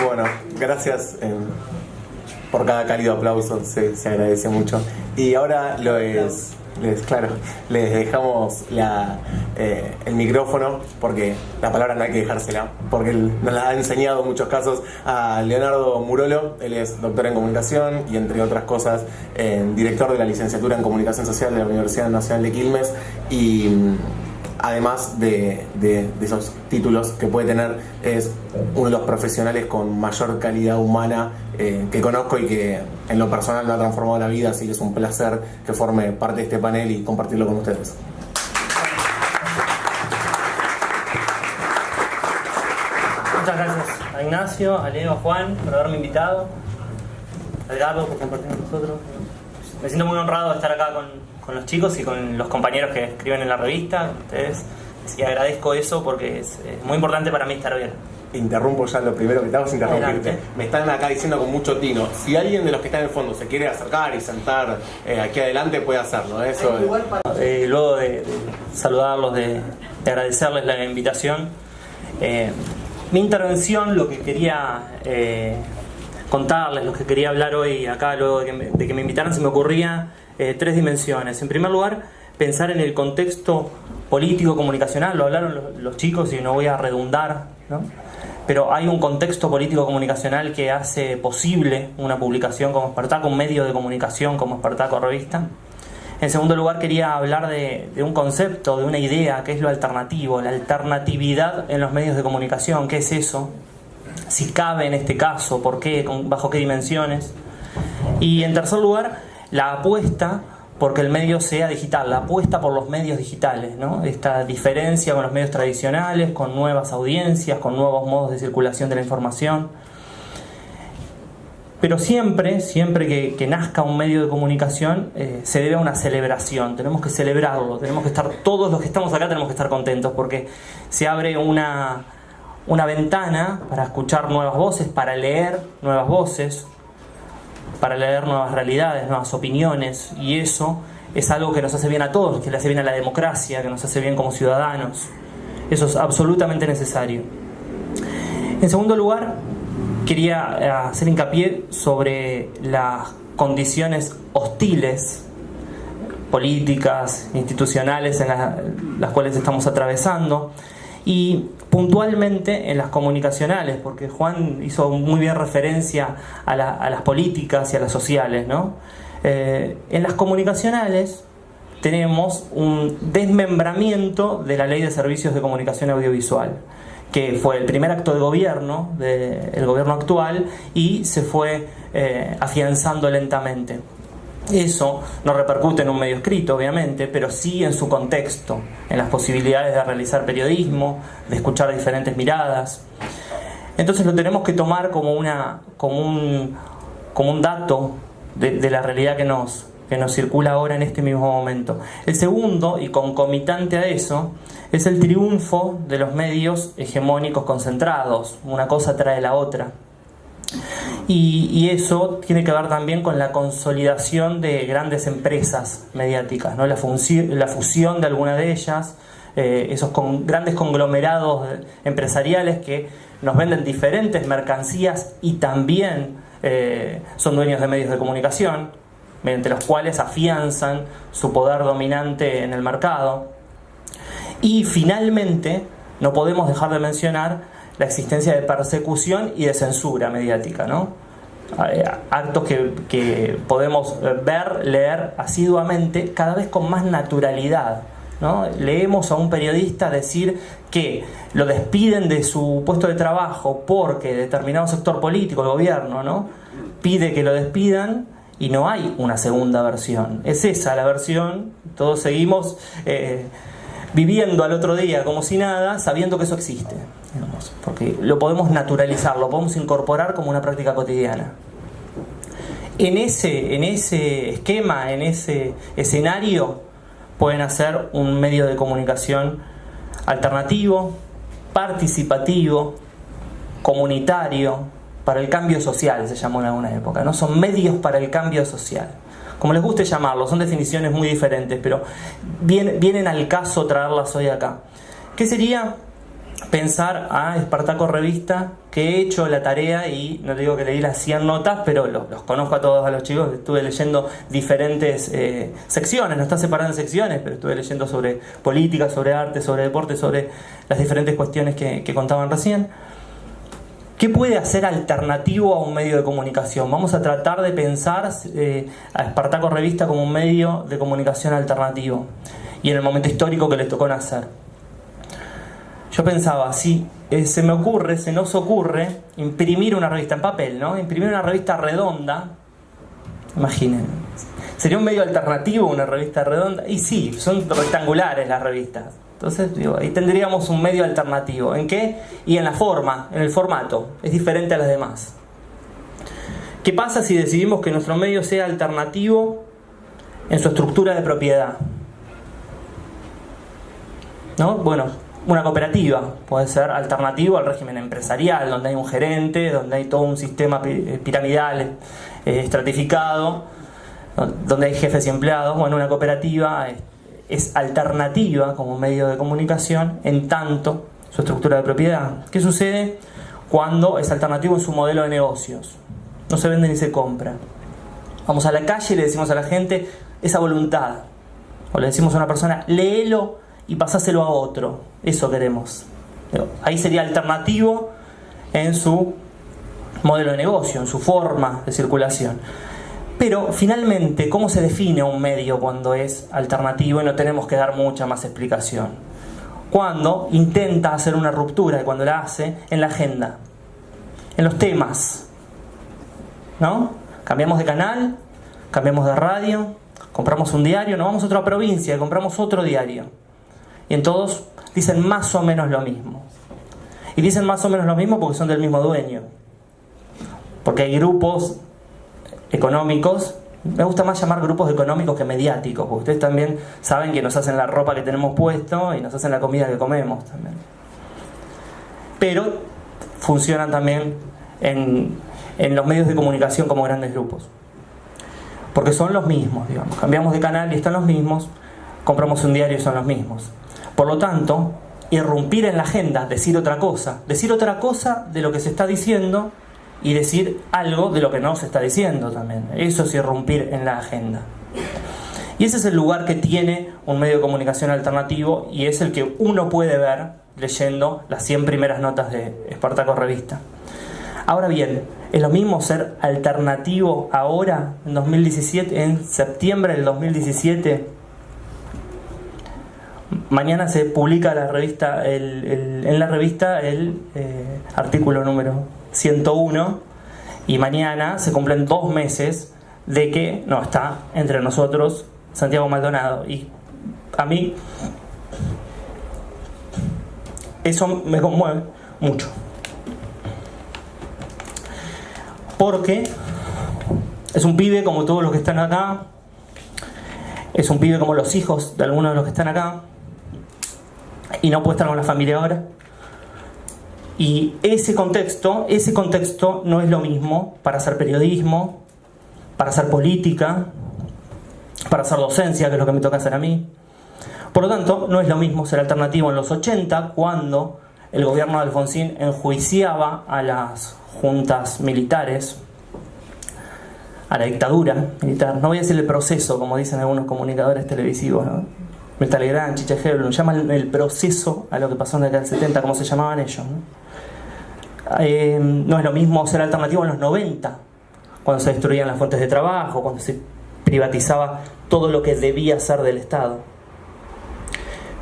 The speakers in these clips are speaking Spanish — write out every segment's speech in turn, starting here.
Bueno, gracias por cada cálido aplauso, se agradece mucho. Y ahora les dejamos el micrófono, porque la palabra no hay que dejársela, porque él nos la ha enseñado en muchos casos, a Leonardo Murolo. Él es doctor en comunicación y, entre otras cosas, director de la licenciatura en comunicación social de la Universidad Nacional de Quilmes, y además de esos títulos que puede tener, es uno de los profesionales con mayor calidad humana que conozco y que en lo personal me ha transformado la vida, así que es un placer que forme parte de este panel y compartirlo con ustedes. Muchas gracias a Ignacio, a Leo, a Juan por haberme invitado, a Edgardo por compartir con nosotros. Me siento muy honrado de estar acá con los chicos y con los compañeros que escriben en la revista, ustedes, y agradezco eso porque es muy importante para mí estar bien. Interrumpo ya lo primero que estamos interrumpiendo. Adelante. Me están acá diciendo con mucho tino, si alguien de los que están en el fondo se quiere acercar y sentar aquí adelante, puede hacerlo. Eso Luego de saludarlos, de agradecerles la invitación, mi intervención, lo que quería contarles, lo que quería hablar hoy acá, luego de que me invitaran, se me ocurría tres dimensiones. En primer lugar, pensar en el contexto político comunicacional. Lo hablaron los chicos y no voy a redundar, ¿no? Pero hay un contexto político comunicacional que hace posible una publicación como Espartaco, un medio de comunicación como Espartaco Revista. En segundo lugar, quería hablar de un concepto, de una idea, que es lo alternativo, la alternatividad en los medios de comunicación. ¿Qué es eso? Si cabe en este caso, ¿por qué? ¿Bajo qué dimensiones? Y en tercer lugar, la apuesta porque el medio sea digital, la apuesta por los medios digitales, ¿no? Esta diferencia con los medios tradicionales, con nuevas audiencias, con nuevos modos de circulación de la información. Pero siempre que nazca un medio de comunicación, se debe a una celebración. Tenemos que celebrarlo, tenemos que estar, todos los que estamos acá tenemos que estar contentos, porque se abre una ventana para escuchar nuevas voces, para leer nuevas voces, para leer nuevas realidades, nuevas opiniones, y eso es algo que nos hace bien a todos, que le hace bien a la democracia, que nos hace bien como ciudadanos. Eso es absolutamente necesario. En segundo lugar, quería hacer hincapié sobre las condiciones hostiles, políticas, institucionales, en las cuales estamos atravesando, y puntualmente en las comunicacionales, porque Juan hizo muy bien referencia a las políticas y a las sociales, ¿no? En las comunicacionales tenemos un desmembramiento de la Ley de Servicios de Comunicación Audiovisual, que fue el primer acto de gobierno del gobierno actual y se fue afianzando lentamente. Eso no repercute en un medio escrito, obviamente, pero sí en su contexto, en las posibilidades de realizar periodismo, de escuchar diferentes miradas. Entonces lo tenemos que tomar como un dato de la realidad que nos circula ahora en este mismo momento. El segundo, y concomitante a eso, es el triunfo de los medios hegemónicos concentrados. Una cosa trae la otra. Y eso tiene que ver también con la consolidación de grandes empresas mediáticas, ¿no? La fusión de alguna de ellas, esos grandes conglomerados empresariales que nos venden diferentes mercancías y también son dueños de medios de comunicación, mediante los cuales afianzan su poder dominante en el mercado. Y finalmente, no podemos dejar de mencionar la existencia de persecución y de censura mediática, ¿no? Actos que podemos ver, leer asiduamente, cada vez con más naturalidad, ¿no? Leemos a un periodista decir que lo despiden de su puesto de trabajo porque determinado sector político, el gobierno, ¿no?, pide que lo despidan, y no hay una segunda versión. Es esa la versión. Todos seguimos viviendo al otro día como si nada, sabiendo que eso existe, digamos, porque lo podemos naturalizar, lo podemos incorporar como una práctica cotidiana. En ese esquema, en ese escenario, pueden hacer un medio de comunicación alternativo, participativo, comunitario, para el cambio social, se llamó en alguna época, ¿no? Son medios para el cambio social, como les guste llamarlo. Son definiciones muy diferentes, pero vienen al caso traerlas hoy acá. ¿Qué sería pensar a Espartaco Revista, que he hecho la tarea y no te digo que leí las 100 notas, pero los conozco a todos a los chicos. Estuve leyendo diferentes secciones, no está separado en secciones, pero estuve leyendo sobre política, sobre arte, sobre deporte, sobre las diferentes cuestiones que contaban recién. ¿Qué puede hacer alternativo a un medio de comunicación? Vamos a tratar de pensar a Espartaco Revista como un medio de comunicación alternativo y en el momento histórico que les tocó nacer. Yo pensaba, si se nos ocurre imprimir una revista en papel, ¿no? Imprimir una revista redonda, imaginen, ¿sería un medio alternativo una revista redonda? Y sí, son rectangulares las revistas. Entonces, ahí tendríamos un medio alternativo. ¿En qué? Y en la forma, en el formato. Es diferente a las demás. ¿Qué pasa si decidimos que nuestro medio sea alternativo en su estructura de propiedad? ¿No? Bueno, una cooperativa puede ser alternativo al régimen empresarial, donde hay un gerente, donde hay todo un sistema piramidal estratificado, donde hay jefes y empleados. Bueno, una cooperativa es alternativa como medio de comunicación en tanto su estructura de propiedad. ¿Qué sucede cuando es alternativo en su modelo de negocios? No se vende ni se compra. Vamos a la calle y le decimos a la gente esa voluntad. O le decimos a una persona, léelo y pasáselo a otro. Eso queremos. Ahí sería alternativo en su modelo de negocio, en su forma de circulación. Pero finalmente, ¿cómo se define un medio cuando es alternativo y no tenemos que dar mucha más explicación? Cuando intenta hacer una ruptura, y cuando la hace, en la agenda, en los temas, ¿no? Cambiamos de canal, cambiamos de radio, compramos un diario, nos vamos a otra provincia y compramos otro diario. Y en todos dicen más o menos lo mismo. Y dicen más o menos lo mismo porque son del mismo dueño. Porque hay grupos económicos, me gusta más llamar grupos económicos que mediáticos, porque ustedes también saben que nos hacen la ropa que tenemos puesto y nos hacen la comida que comemos también. Pero funcionan también en los medios de comunicación como grandes grupos. Porque son los mismos, digamos. Cambiamos de canal y están los mismos, compramos un diario y son los mismos. Por lo tanto, irrumpir en la agenda, decir otra cosa de lo que se está diciendo, y decir algo de lo que no se está diciendo también. Eso es irrumpir en la agenda. Y ese es el lugar que tiene un medio de comunicación alternativo y es el que uno puede ver leyendo las 100 primeras notas de Espartaco Revista. Ahora bien, ¿es lo mismo ser alternativo ahora, en 2017, en septiembre del 2017? Mañana se publica en la revista el artículo número 101 y mañana se cumplen 2 meses de que no está entre nosotros Santiago Maldonado, y a mí eso me conmueve mucho porque es un pibe como todos los que están acá, es un pibe como los hijos de algunos de los que están acá y no puede estar con la familia ahora. Y ese contexto no es lo mismo para hacer periodismo, para hacer política, para hacer docencia, que es lo que me toca hacer a mí. Por lo tanto, no es lo mismo ser alternativo en los 80, cuando el gobierno de Alfonsín enjuiciaba a las juntas militares, a la dictadura militar. No voy a decir el proceso, como dicen algunos comunicadores televisivos, ¿no? Mirta Legrand, Chiche Hebron, llaman el proceso a lo que pasó en la década del 70, como se llamaban ellos, ¿no? No es lo mismo ser alternativo en los 90, cuando se destruían las fuentes de trabajo, cuando se privatizaba todo lo que debía ser del Estado.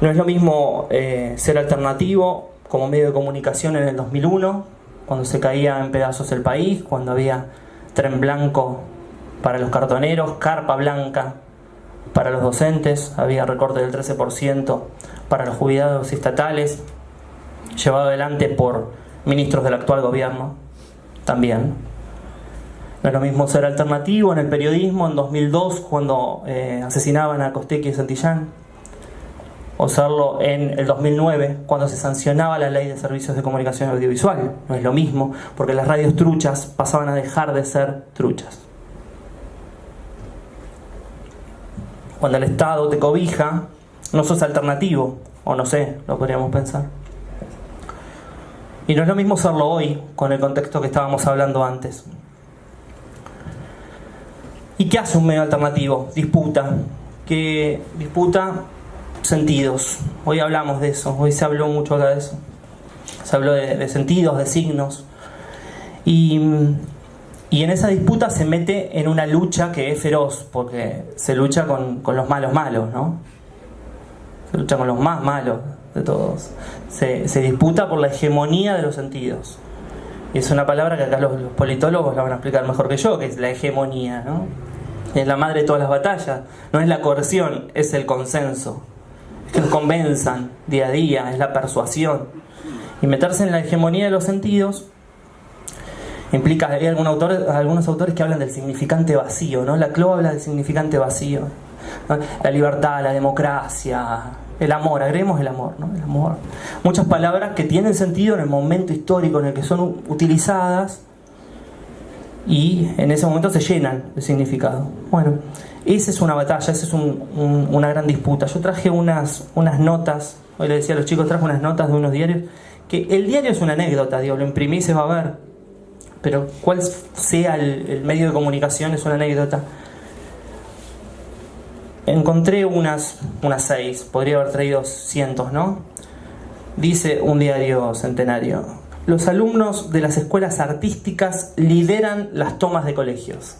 No es lo mismo ser alternativo como medio de comunicación en el 2001, cuando se caía en pedazos el país, cuando había tren blanco para los cartoneros, carpa blanca para los docentes, había recorte del 13% para los jubilados estatales, llevado adelante por ministros del actual gobierno también. No es lo mismo ser alternativo en el periodismo en 2002, cuando asesinaban a Costecchi y Santillán, o serlo en el 2009, cuando se sancionaba la ley de servicios de comunicación audiovisual. No es lo mismo, porque las radios truchas pasaban a dejar de ser truchas. Cuando el Estado te cobija, no sos alternativo, o no sé, lo podríamos pensar. Y no es lo mismo serlo hoy con el contexto que estábamos hablando antes. ¿Y qué hace un medio alternativo? Disputa. Que disputa sentidos. Hoy hablamos de eso, hoy se habló mucho acá de eso. Se habló de sentidos, de signos. Y en esa disputa se mete en una lucha que es feroz, porque se lucha con los malos, ¿no? Se lucha con los más malos de todos. Se disputa por la hegemonía de los sentidos. Y es una palabra que acá los politólogos la van a explicar mejor que yo, que es la hegemonía, ¿no? Es la madre de todas las batallas. No es la coerción, es el consenso. Es que nos convenzan día a día, es la persuasión. Y meterse en la hegemonía de los sentidos implica, hay algunos autores que hablan del significante vacío, ¿no? Laclau habla del significante vacío, ¿no? La libertad, la democracia, el amor, agreguemos el amor, ¿no? El amor. Muchas palabras que tienen sentido en el momento histórico en el que son utilizadas y en ese momento se llenan de significado. Bueno, esa es una batalla, esa es una gran disputa. Yo traje unas notas, hoy le decía a los chicos, traje unas notas de unos diarios, que el diario es una anécdota, digo, lo imprimí y se va a ver, pero cuál sea el medio de comunicación es una anécdota. Encontré unas 6, podría haber traído cientos, ¿no? Dice un diario centenario: los alumnos de las escuelas artísticas lideran las tomas de colegios.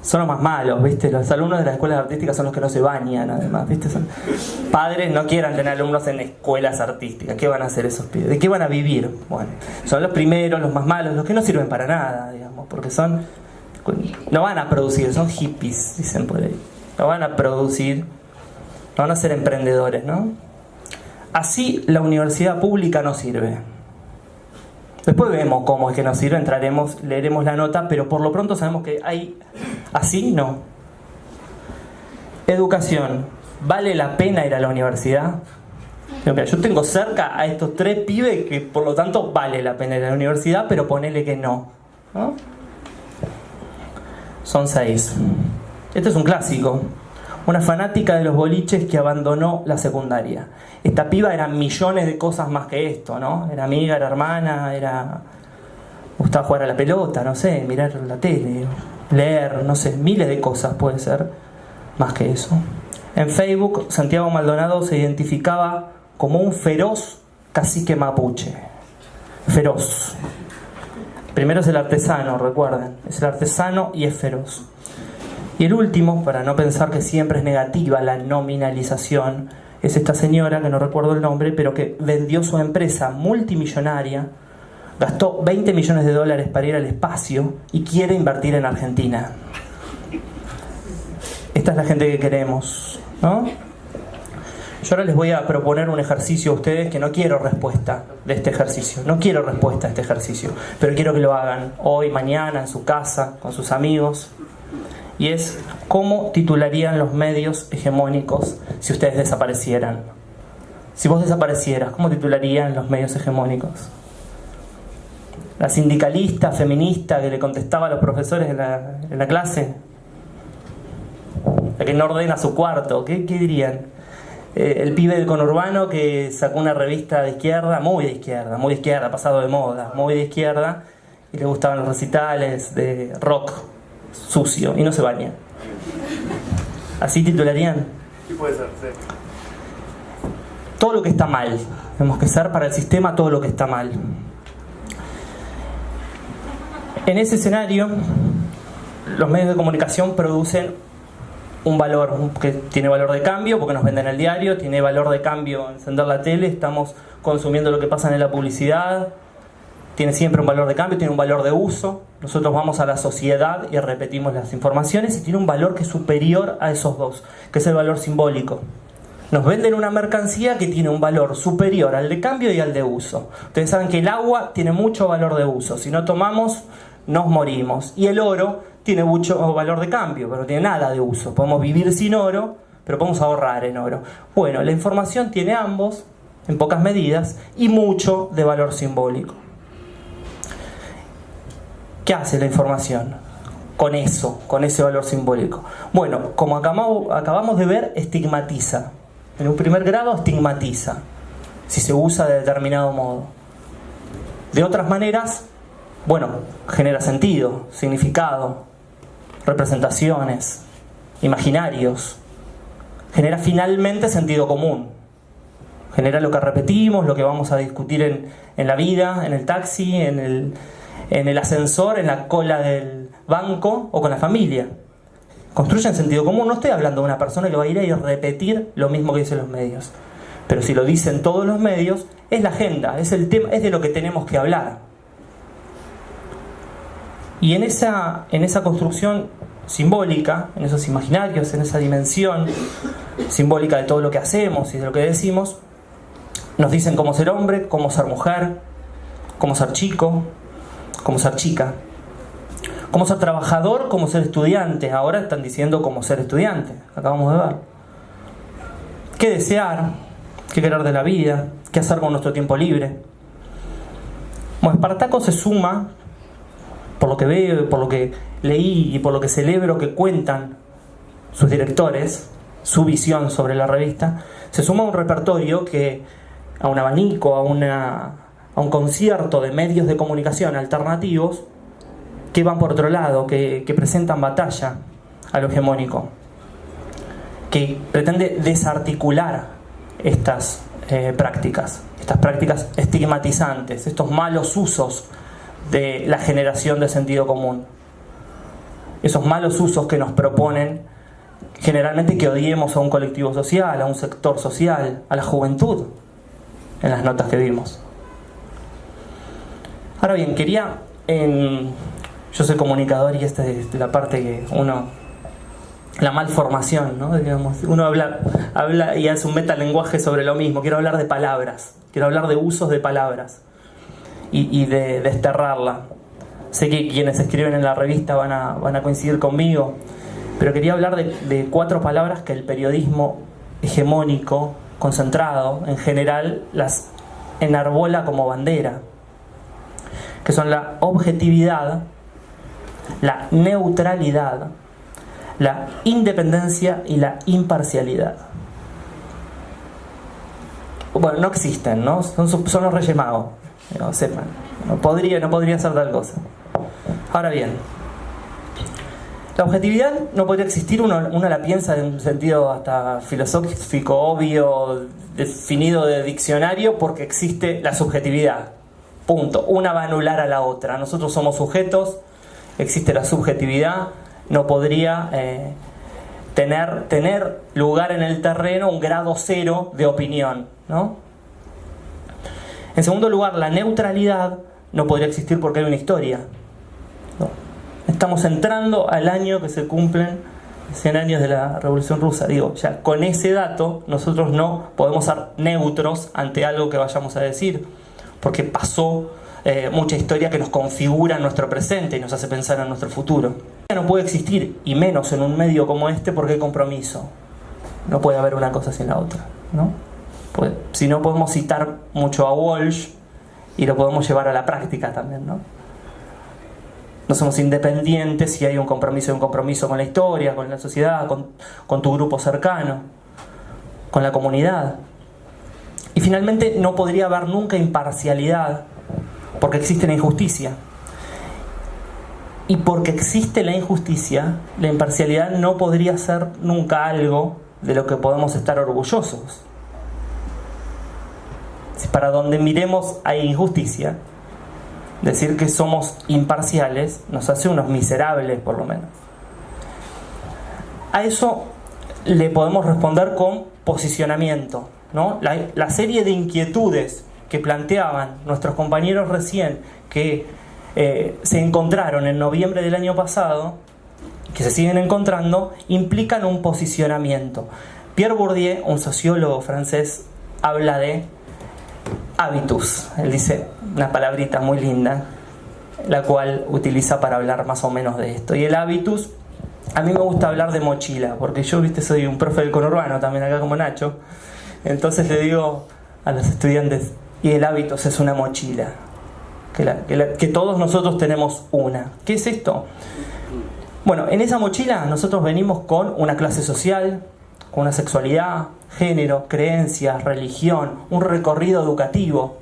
Son los más malos, ¿viste? Los alumnos de las escuelas artísticas son los que no se bañan, además, ¿viste? Son padres, no quieran tener alumnos en escuelas artísticas. ¿Qué van a hacer esos pibes? ¿De qué van a vivir? Bueno, son los primeros, los más malos, los que no sirven para nada, digamos, porque no van a producir, son hippies, dicen por ahí. No van a producir, no van a ser emprendedores, ¿no? Así la universidad pública no sirve. Después vemos cómo es que nos sirve, leeremos la nota, pero por lo pronto sabemos que hay... Así no. Educación. ¿Vale la pena ir a la universidad? Mira, yo tengo cerca a estos 3 pibes que por lo tanto vale la pena ir a la universidad, pero ponele que no, ¿no? Son 6. Este es un clásico. Una fanática de los boliches que abandonó la secundaria. Esta piba era millones de cosas más que esto, ¿no? Era amiga, era hermana, gustaba jugar a la pelota, no sé, mirar la tele, leer, no sé, miles de cosas puede ser, más que eso. En Facebook, Santiago Maldonado se identificaba como un feroz cacique mapuche. Feroz. Primero es el artesano, recuerden. Es el artesano y es feroz. Y el último, para no pensar que siempre es negativa la nominalización, es esta señora, que no recuerdo el nombre, pero que vendió su empresa multimillonaria, gastó $20 millones para ir al espacio y quiere invertir en Argentina. Esta es la gente que queremos, ¿no? Yo ahora les voy a proponer un ejercicio a ustedes que no quiero respuesta de este ejercicio. No quiero respuesta a este ejercicio, pero quiero que lo hagan hoy, mañana, en su casa, con sus amigos. Y es: ¿cómo titularían los medios hegemónicos si ustedes desaparecieran? Si vos desaparecieras, ¿cómo titularían los medios hegemónicos? La sindicalista, feminista que le contestaba a los profesores en la clase, la que no ordena su cuarto, ¿qué dirían? El pibe del conurbano que sacó una revista de izquierda, muy de izquierda, pasado de moda, muy de izquierda, y le gustaban los recitales de rock sucio y no se baña. ¿Así titularían? Sí, puede ser, sí. Todo lo que está mal. Tenemos que ser para el sistema todo lo que está mal. En ese escenario, los medios de comunicación producen un valor que tiene valor de cambio, porque nos venden el diario, tiene valor de cambio encender la tele, estamos consumiendo lo que pasa en la publicidad, tiene siempre un valor de cambio, tiene un valor de uso. Nosotros vamos a la sociedad y repetimos las informaciones, y tiene un valor que es superior a esos dos, que es el valor simbólico. Nos venden una mercancía que tiene un valor superior al de cambio y al de uso. Ustedes saben que el agua tiene mucho valor de uso. Si no tomamos, nos morimos. Y el oro tiene mucho valor de cambio, pero no tiene nada de uso. Podemos vivir sin oro, pero podemos ahorrar en oro. Bueno, la información tiene ambos, en pocas medidas, y mucho de valor simbólico. ¿Qué hace la información con eso, con ese valor simbólico? Bueno, como acabamos de ver, estigmatiza. En un primer grado estigmatiza, si se usa de determinado modo. De otras maneras, bueno, genera sentido, significado, representaciones, imaginarios. Genera finalmente sentido común. Genera lo que repetimos, lo que vamos a discutir en la vida, en el taxi, en el ascensor, en la cola del banco o con la familia. Construyen sentido común. No estoy hablando de una persona que va a ir a repetir lo mismo que dicen los medios. Pero si lo dicen todos los medios, es la agenda, es el tema, es de lo que tenemos que hablar. Y en esa construcción simbólica, en esos imaginarios, en esa dimensión simbólica de todo lo que hacemos y de lo que decimos, nos dicen cómo ser hombre, cómo ser mujer, cómo ser chico, cómo ser chica, cómo ser trabajador, cómo ser estudiante. Ahora están diciendo cómo ser estudiante, acabamos de ver. ¿Qué desear? ¿Qué querer de la vida? ¿Qué hacer con nuestro tiempo libre? Bueno, Espartaco se suma, por lo que veo, por lo que leí y por lo que celebro que cuentan sus directores, su visión sobre la revista, se suma a un repertorio a un abanico, a un concierto de medios de comunicación alternativos que van por otro lado, que presentan batalla a lo hegemónico, que pretende desarticular estas prácticas estigmatizantes, estos malos usos de la generación de sentido común, esos malos usos que nos proponen generalmente que odiemos a un colectivo social, a un sector social, a la juventud, en las notas que vimos. Ahora bien, yo soy comunicador y esta es la parte que la malformación, ¿no? Digamos, uno habla y hace un metalenguaje sobre lo mismo. Quiero hablar de palabras, quiero hablar de usos de palabras y de desterrarla. Sé que quienes escriben en la revista van a coincidir conmigo, pero quería hablar de 4 palabras que el periodismo hegemónico, concentrado, en general, las enarbola como bandera, que son la objetividad, la neutralidad, la independencia y la imparcialidad. Bueno, no existen, ¿no? Son los Reyes Magos, no sepan. No podría ser tal cosa. Ahora bien, la objetividad no podría existir, uno la piensa en un sentido hasta filosófico, obvio, definido de diccionario, porque existe la subjetividad. Punto. Una va a anular a la otra. Nosotros somos sujetos, existe la subjetividad, no podría tener lugar en el terreno un grado 0 de opinión, ¿no? En segundo lugar, la neutralidad no podría existir porque hay una historia, ¿no? Estamos entrando al año que se cumplen 100 años de la Revolución Rusa. Digo, ya con ese dato nosotros no podemos ser neutros ante algo que vayamos a decir, porque pasó mucha historia que nos configura nuestro presente y nos hace pensar en nuestro futuro. No puede existir, y menos en un medio como este, porque hay compromiso. No puede haber una cosa sin la otra, ¿no? Pues, si no, podemos citar mucho a Walsh y lo podemos llevar a la práctica también, ¿no? No somos independientes si hay un compromiso con la historia, con la sociedad, con tu grupo cercano, con la comunidad. Y finalmente no podría haber nunca imparcialidad, porque existe la injusticia. Y porque existe la injusticia, la imparcialidad no podría ser nunca algo de lo que podemos estar orgullosos. Si para donde miremos hay injusticia, decir que somos imparciales nos hace unos miserables, por lo menos. A eso le podemos responder con posicionamiento, ¿no? La serie de inquietudes que planteaban nuestros compañeros recién, que se encontraron en noviembre del año pasado, que se siguen encontrando, implican un posicionamiento. Pierre Bourdieu, un sociólogo francés, habla de habitus. Él dice una palabrita muy linda, la cual utiliza para hablar más o menos de esto. Y el habitus, a mí me gusta hablar de mochila, porque yo, soy un profe del conurbano también, acá como Nacho. Entonces le digo a los estudiantes, y el habitus es una mochila, que todos nosotros tenemos una. ¿Qué es esto? Bueno, en esa mochila nosotros venimos con una clase social, con una sexualidad, género, creencias, religión, un recorrido educativo.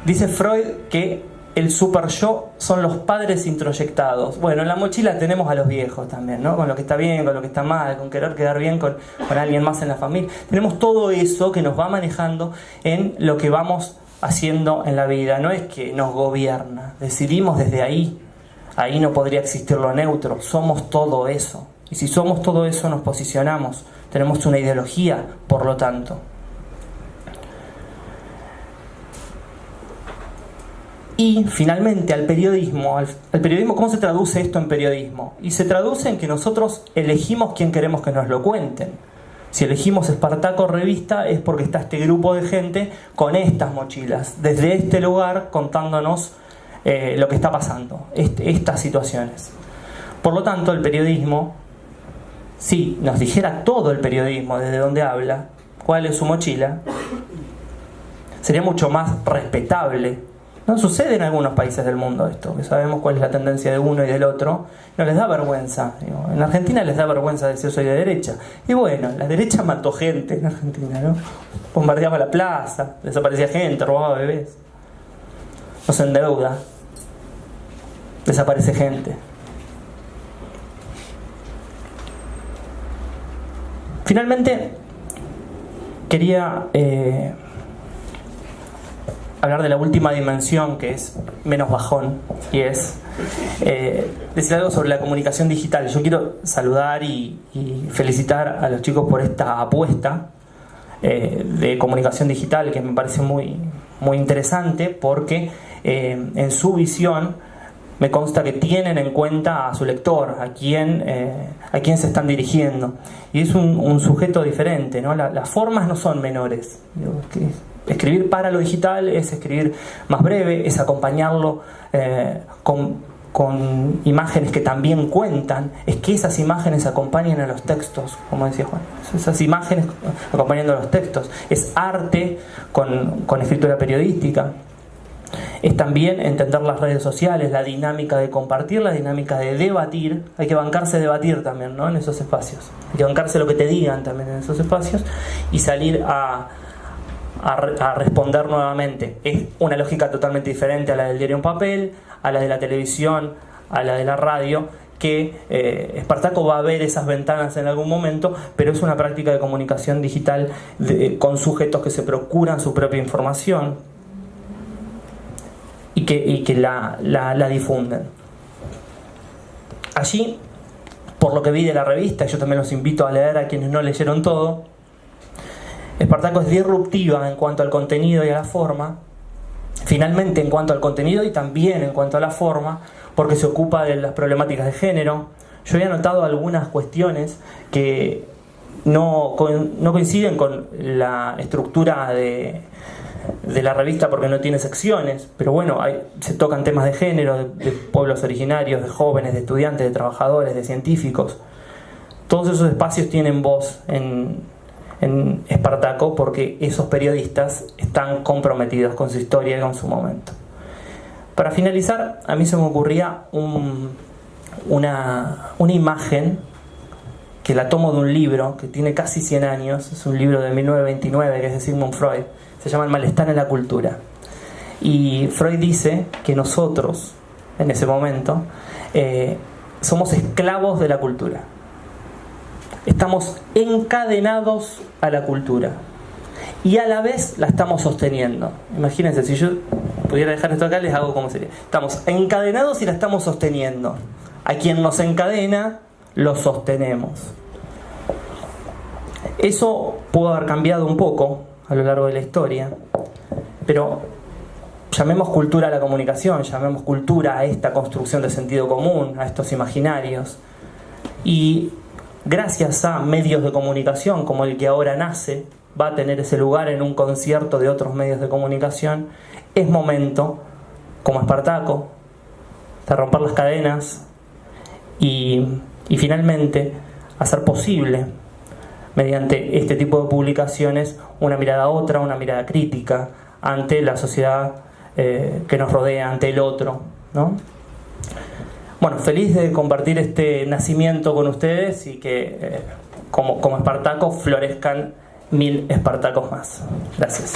Dice Freud que el super yo son los padres introyectados. Bueno, en la mochila tenemos a los viejos también, ¿no? Con lo que está bien, con lo que está mal, con querer quedar bien con alguien más en la familia. Tenemos todo eso que nos va manejando en lo que vamos haciendo en la vida. No es que nos gobierna, decidimos desde ahí. Ahí no podría existir lo neutro. Somos todo eso. Y si somos todo eso, nos posicionamos. Tenemos una ideología, por lo tanto. Y finalmente al periodismo. Al periodismo, ¿cómo se traduce esto en periodismo? Y se traduce en que nosotros elegimos quién queremos que nos lo cuenten. Si elegimos Espartaco Revista es porque está este grupo de gente con estas mochilas, desde este lugar contándonos lo que está pasando, estas situaciones. Por lo tanto, el periodismo, si nos dijera todo el periodismo desde donde habla, cuál es su mochila, sería mucho más respetable. No sucede en algunos países del mundo esto, que sabemos cuál es la tendencia de uno y del otro, no les da vergüenza. En Argentina les da vergüenza decir soy de derecha. Y bueno, la derecha mató gente en Argentina, ¿no? Bombardeaba la plaza, desaparecía gente, robaba bebés. No se endeuda, desaparece gente. Finalmente, quería hablar de la última dimensión, que es menos bajón, y es decir algo sobre la comunicación digital. Yo quiero saludar y felicitar a los chicos por esta apuesta de comunicación digital, que me parece muy, muy interesante, porque en su visión me consta que tienen en cuenta a su lector, a quien se están dirigiendo. Y es un sujeto diferente, ¿no? Las formas no son menores. Escribir para lo digital es escribir más breve, es acompañarlo con imágenes que también cuentan, es que esas imágenes acompañen a los textos, como decía Juan, esas imágenes acompañando a los textos, es arte con escritura periodística, es también entender las redes sociales, la dinámica de compartir, la dinámica de debatir. Hay que bancarse debatir también, ¿no? En esos espacios, hay que bancarse lo que te digan también en esos espacios y salir a responder nuevamente. Es una lógica totalmente diferente a la del diario en papel, a la de la televisión, a la de la radio, que Espartaco va a ver esas ventanas en algún momento, pero es una práctica de comunicación digital con sujetos que se procuran su propia información y que la difunden. Allí, por lo que vi de la revista, yo también los invito a leer a quienes no leyeron todo, Espartaco es disruptiva en cuanto al contenido y a la forma, finalmente en cuanto al contenido y también en cuanto a la forma, porque se ocupa de las problemáticas de género. Yo he anotado algunas cuestiones que no coinciden con la estructura de la revista porque no tiene secciones, pero bueno, se tocan temas de género, de pueblos originarios, de jóvenes, de estudiantes, de trabajadores, de científicos. Todos esos espacios tienen voz en Espartaco porque esos periodistas están comprometidos con su historia y con su momento. Para finalizar, a mí se me ocurría una imagen que la tomo de un libro que tiene casi 100 años, es un libro de 1929 que es de Sigmund Freud, se llama El malestar en la cultura. Y Freud dice que nosotros, en ese momento, somos esclavos de la cultura. Estamos encadenados a la cultura y a la vez la estamos sosteniendo. Imagínense, si yo pudiera dejar esto acá, les hago como sería. Estamos encadenados y la estamos sosteniendo. A quien nos encadena, lo sostenemos. Eso pudo haber cambiado un poco a lo largo de la historia, pero llamemos cultura a la comunicación, llamemos cultura a esta construcción de sentido común, a estos imaginarios. Y gracias a medios de comunicación como el que ahora nace, va a tener ese lugar en un concierto de otros medios de comunicación, es momento, como Espartaco, de romper las cadenas y finalmente hacer posible, mediante este tipo de publicaciones, una mirada otra, una mirada crítica ante la sociedad que nos rodea, ante el otro, ¿no? Bueno, feliz de compartir este nacimiento con ustedes y que como Espartaco florezcan 1000 Espartacos más. Gracias.